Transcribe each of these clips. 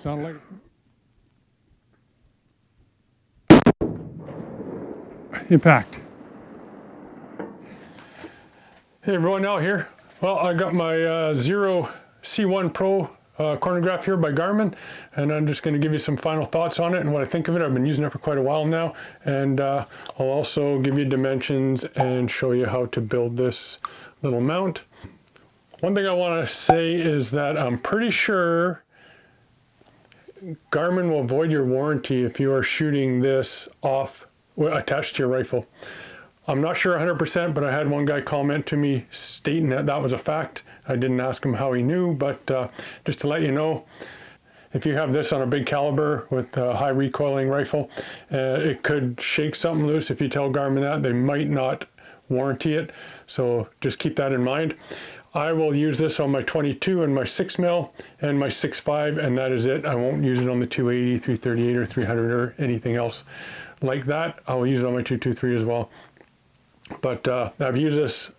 sound like impact. Hey everyone, now here. Well, I got my Xero C1 Pro chronograph here by Garmin, and I'm just going to give you some final thoughts on it and what I think of it. I've been using it for quite a while now, and I'll also give you dimensions and show you how to build this little mount. One thing I want to say is that I'm pretty sure Garmin will void your warranty if you are shooting this off attached to your rifle. I'm not sure 100%, but I had one guy comment to me stating that that was a fact. I didn't ask him how he knew, but just to let you know, if you have this on a big caliber with a high recoiling rifle, it could shake something loose. If you tell Garmin that, they might not warranty it. So just keep that in mind. I will use this on my 22 and my 6mm and my 6.5, and that is it. I won't use it on the 280, 338, or 300 or anything else like that. I will use it on my 223 as well. But I've used this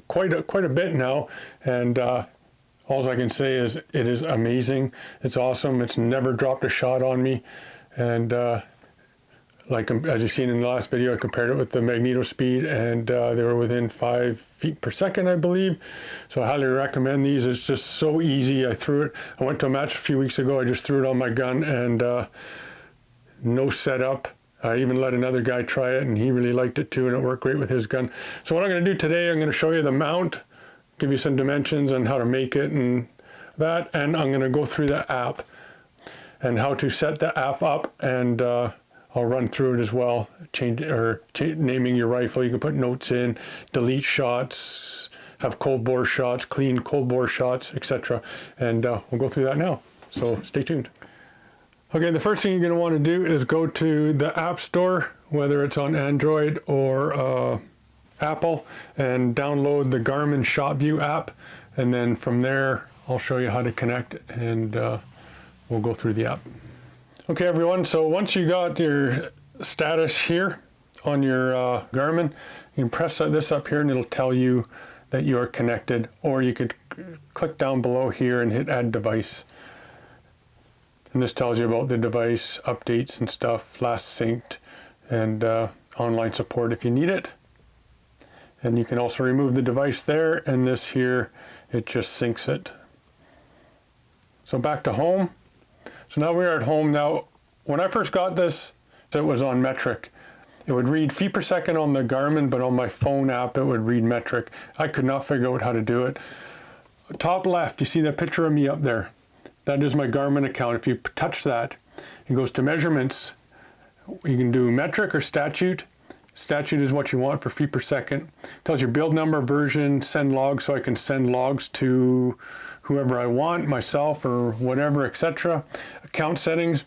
quite a bit now, and all I can say is it is amazing. It's awesome. It's never dropped a shot on me, and like as you've seen in the last video, I compared it with the magneto speed, and they were within 5 feet per second, I believe. So I highly recommend these. It's just so easy. I went to a match a few weeks ago. I just threw it on my gun, and no setup. I even let another guy try it, and he really liked it too, and it worked great with his gun. So what I'm going to do today, I'm going to show you the mount, give you some dimensions on how to make it and that, and I'm going to go through the app and how to set the app up, and I'll run through it as well, naming your rifle. You can put notes in, delete shots, have cold bore shots, clean cold bore shots, etc. And we'll go through that now, so stay tuned. Okay, the first thing you're going to want to do is go to the App Store, whether it's on Android or Apple, and download the Garmin ShotView app, and then from there I'll show you how to connect, and we'll go through the app. Okay everyone, so once you got your status here on your Garmin, you can press this up here and it'll tell you that you are connected, or you could click down below here and hit Add Device. And this tells you about the device, updates and stuff, last synced, and online support if you need it. And you can also remove the device there, and this here, it just syncs it. So back to home. So now we're at home. Now, when I first got this, it was on metric. It would read feet per second on the Garmin, but on my phone app, it would read metric. I could not figure out how to do it. Top left, you see that picture of me up there? That is my Garmin account. If you touch that, it goes to measurements. You can do metric or statute. Statute is what you want for feet per second. It tells you build number, version, send logs, so I can send logs to whoever I want, myself or whatever, etc. Account settings.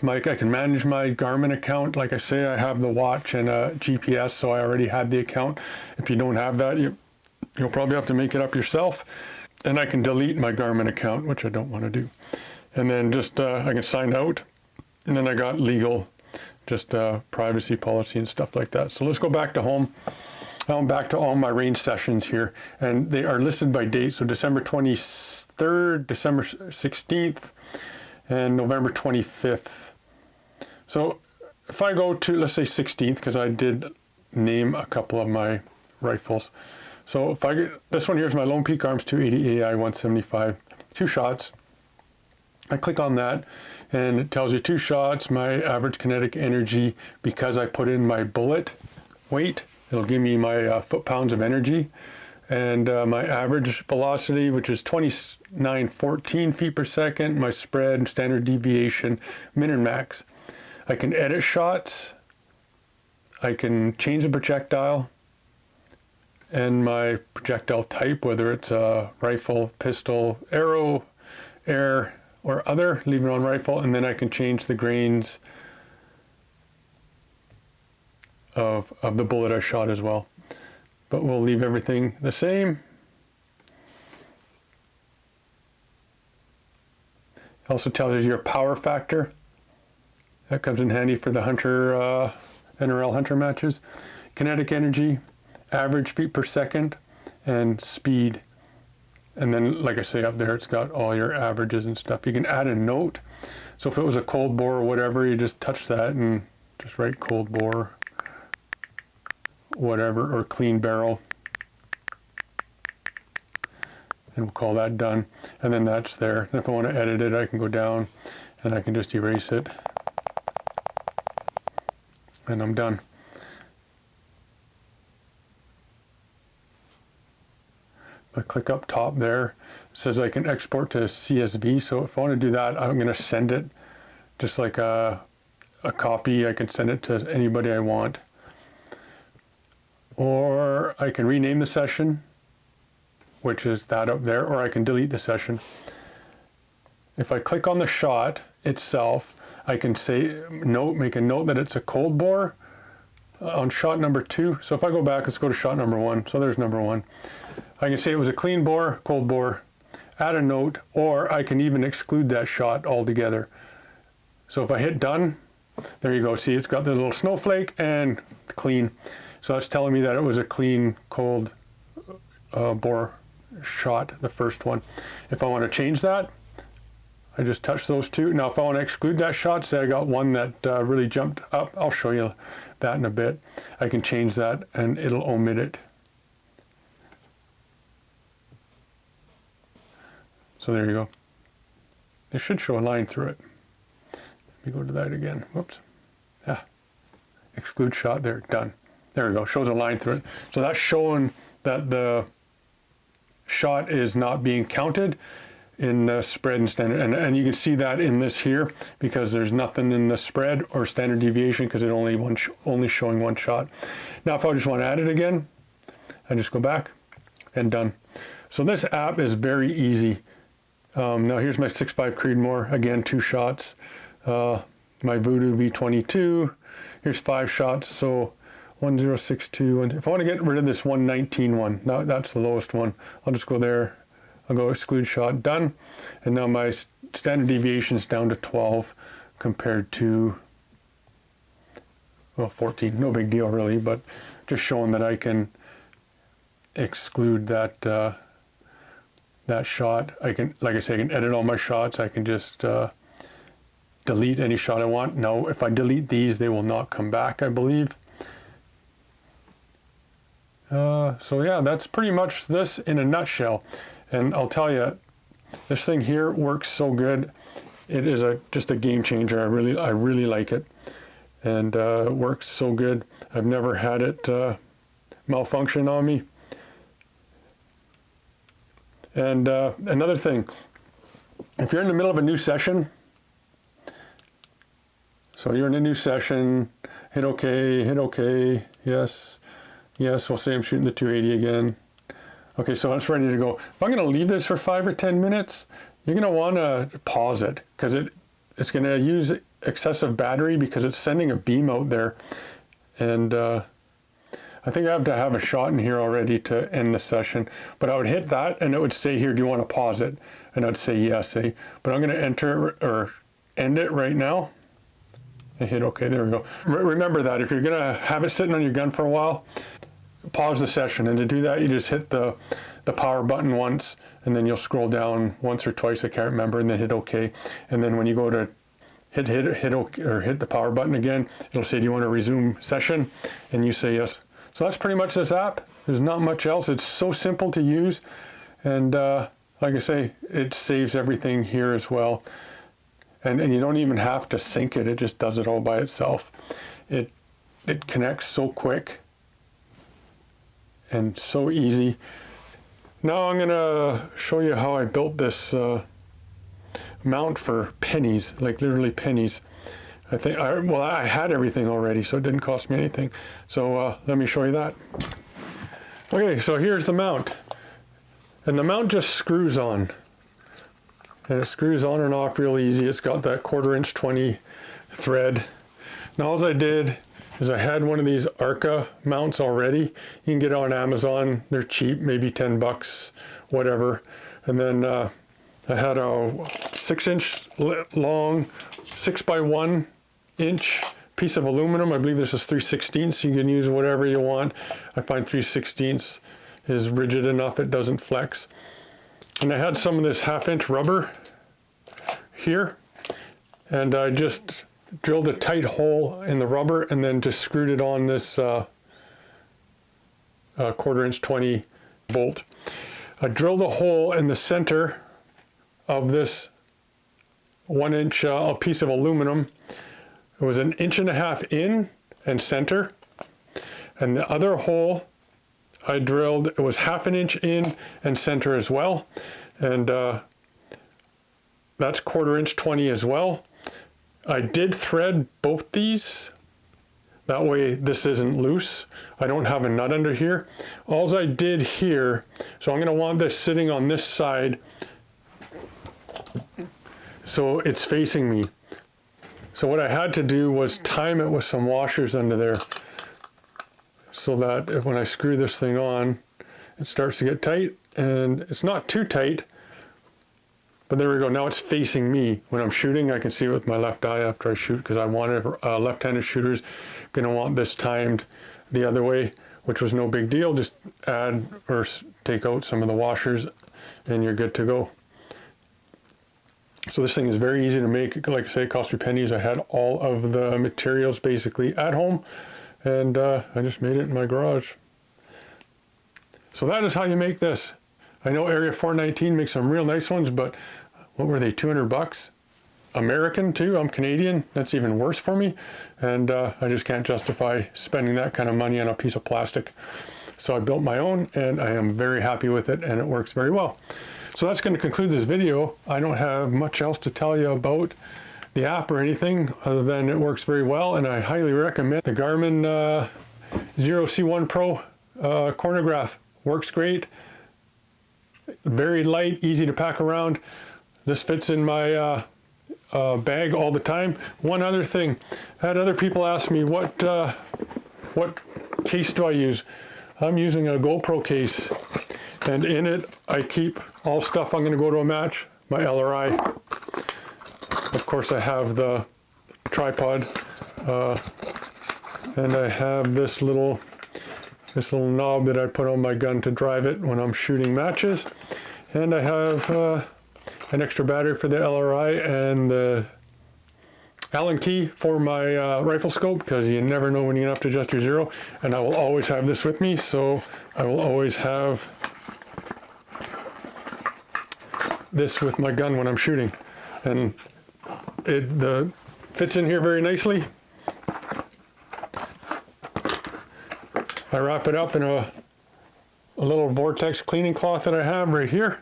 I can manage my Garmin account. Like I say, I have the watch and a GPS, so I already had the account. If you don't have that, you'll probably have to make it up yourself. And I can delete my Garmin account, which I don't want to do. And then just I can sign out, and then I got legal, just privacy policy and stuff like that. So let's go back to home. Now I'm back to all my range sessions here, and they are listed by date. So December 23rd, December 16th, and November 25th. So if I go to, let's say 16th, because I did name a couple of my rifles. So if I get, this one here's my Lone Peak Arms 280 AI 175, 2 shots. I click on that, and it tells you 2 shots, my average kinetic energy, because I put in my bullet weight. It'll give me my foot-pounds of energy, and my average velocity, which is 2914 feet per second, my spread, standard deviation, min and max. I can edit shots, I can change the projectile, and my projectile type, whether it's a rifle, pistol, arrow, air, or other, leave it on rifle, and then I can change the grains of the bullet I shot as well. But we'll leave everything the same. It also tells you your power factor. That comes in handy for the hunter, NRL hunter matches. Kinetic energy, average feet per second, and speed. And then, like I say, up there, it's got all your averages and stuff. You can add a note. So if it was a cold bore or whatever, you just touch that and just write cold bore, whatever, or clean barrel. And we'll call that done. And then that's there. And if I want to edit it, I can go down and I can just erase it. And I'm done. I click up top there, it says I can export to CSV. So if I want to do that, I'm going to send it just like a copy. I can send it to anybody I want. Or I can rename the session, which is that up there, or I can delete the session. If I click on the shot itself, I can say make a note that it's a cold bore on shot number 2. So if I go back, let's go to shot number 1. So there's number 1. I can say it was a clean bore, cold bore, add a note, or I can even exclude that shot altogether. So if I hit done, there you go. See, it's got the little snowflake and clean. So that's telling me that it was a clean, cold bore shot, the first one. If I want to change that, I just touch those two. Now, if I want to exclude that shot, say I got one that really jumped up, I'll show you that in a bit. I can change that and it'll omit it. So there you go. It should show a line through it. Let me go to that again. Whoops. Yeah. Exclude shot there. Done. There we go. Shows a line through it. So that's showing that the shot is not being counted in the spread and standard. And you can see that in this here because there's nothing in the spread or standard deviation because it only showing one shot. Now, if I just want to add it again, I just go back and done. So this app is very easy. Now here's my 6.5 Creedmoor, again 2 shots. My Voodoo V22, here's 5 shots, so 1062. And if I want to get rid of this 119 one, now that's the lowest one, I'll just go there, I'll go exclude shot, done. And now my standard deviation is down to 12 compared to, well, 14. No big deal really, but just showing that I can exclude that that shot. I can, like I say, I can edit all my shots. I can just delete any shot I want. Now, if I delete these, they will not come back, I believe. So yeah, that's pretty much this in a nutshell. And I'll tell you, this thing here works so good. It is just a game changer. I really like it, and it works so good. I've never had it malfunction on me. And another thing, if you're in the middle of a new session, so you're in a new session, hit OK, yes, we'll say I'm shooting the 280 again. Okay, so it's ready to go. If I'm going to leave this for 5 or 10 minutes, you're going to want to pause it because it's going to use excessive battery because it's sending a beam out there. And I think I have to have a shot in here already to end the session, but I would hit that and it would say here, do you want to pause it? And I'd say yes, but I'm going to enter or end it right now and hit OK. There we go. Remember that if you're going to have it sitting on your gun for a while, pause the session, and to do that you just hit the power button once and then you'll scroll down once or twice, I can't remember, and then hit OK. And then when you go to hit OK or hit the power button again, it'll say, do you want to resume session? And you say yes. So that's pretty much this app. There's not much else. It's so simple to use, and like I say, it saves everything here as well. And you don't even have to sync it. It just does it all by itself. It connects so quick and so easy. Now I'm gonna show you how I built this mount for pennies, like literally pennies. I had everything already, so it didn't cost me anything. So let me show you that. Okay, so here's the mount. And the mount just screws on. And it screws on and off real easy. It's got that 1/4 inch 20 thread. Now all I did is I had one of these Arca mounts already. You can get it on Amazon. They're cheap, maybe 10 bucks, whatever. And then I had a 6-inch long 6x1 inch piece of aluminum. I believe this is 3/16. You can use whatever you want. I find 3/16 is rigid enough, it doesn't flex. And I had some of this 1/2 inch rubber here, and I just drilled a tight hole in the rubber and then just screwed it on this 1/4 inch 20 bolt. I drilled a hole in the center of this 1 inch piece of aluminum. It was 1.5 inches in and center, and the other hole I drilled, it was 1/2 inch in and center as well, and that's 1/4 inch 20 as well. I did thread both these, that way this isn't loose. I don't have a nut under here. All I did here, so I'm going to want this sitting on this side so it's facing me. So what I had to do was time it with some washers under there, so that when I screw this thing on, it starts to get tight, and it's not too tight, but there we go. Now it's facing me. When I'm shooting, I can see it with my left eye after I shoot, because I wanted left-handed shooters going to want this timed the other way, which was no big deal. Just add or take out some of the washers and you're good to go. So this thing is very easy to make. Like I say, it cost me pennies. I had all of the materials basically at home, and I just made it in my garage. So that is how you make this. I know Area 419 makes some real nice ones, but what were they, 200 bucks? American too, I'm Canadian, that's even worse for me. And I just can't justify spending that kind of money on a piece of plastic. So I built my own, and I am very happy with it, and it works very well. So that's going to conclude this video. I don't have much else to tell you about the app or anything, other than it works very well, and I highly recommend the Garmin Xero C1 Pro Chronograph. Works great, very light, easy to pack around. This fits in my bag all the time. One other thing, I had other people ask me what case do I use. I'm using a GoPro case, and in it I keep all stuff I'm going to go to a match, my LRI. Of course I have the tripod, and I have this little knob that I put on my gun to drive it when I'm shooting matches, and I have an extra battery for the LRI and the Allen key for my rifle scope, because you never know when you're going to have to adjust your zero, and I will always have this with me, so I will always have this with my gun when I'm shooting, and it fits in here very nicely. I wrap it up in a little vortex cleaning cloth that I have right here,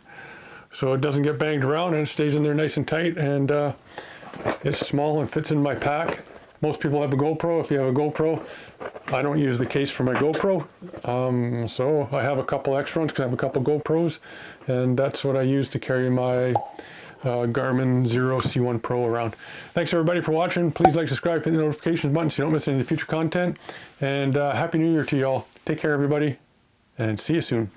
so it doesn't get banged around, and it stays in there nice and tight, and it's small and fits in my pack. Most people have a GoPro. If you have a GoPro, I don't use the case for my GoPro, so I have a couple extra ones because I have a couple GoPros, and that's what I use to carry my Garmin Xero C1 Pro around. Thanks everybody for watching. Please like, subscribe, hit the notifications button so you don't miss any of the future content, and Happy New Year to y'all. Take care everybody, and see you soon.